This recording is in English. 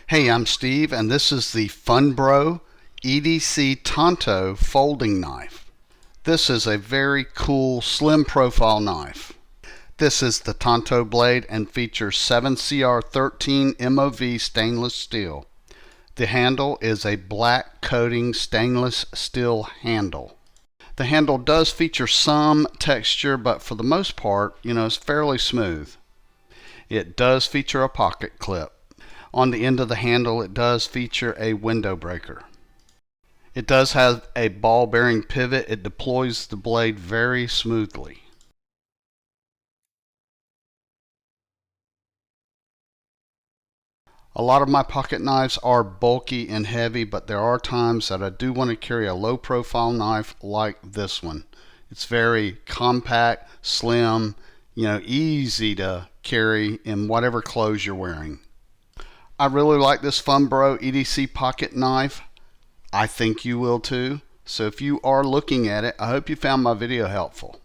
Hey, I'm Steve, and this is the Funbro EDC Tanto folding knife. This is a very cool slim profile knife. This is the Tanto blade and features 7CR13 MOV stainless steel. The handle is a black coating stainless steel handle. The handle does feature some texture, but for the most part, it's fairly smooth. It does feature a pocket clip. On the end of the handle, it does feature a window breaker. It does have a ball bearing pivot. It deploys the blade very smoothly. A lot of my pocket knives are bulky and heavy, but there are times that I do want to carry a low profile knife like this one. It's very compact, slim, easy to carry in whatever clothes you're wearing. I really like this Funbro EDC pocket knife. I think you will too. So if you are looking at it, I hope you found my video helpful.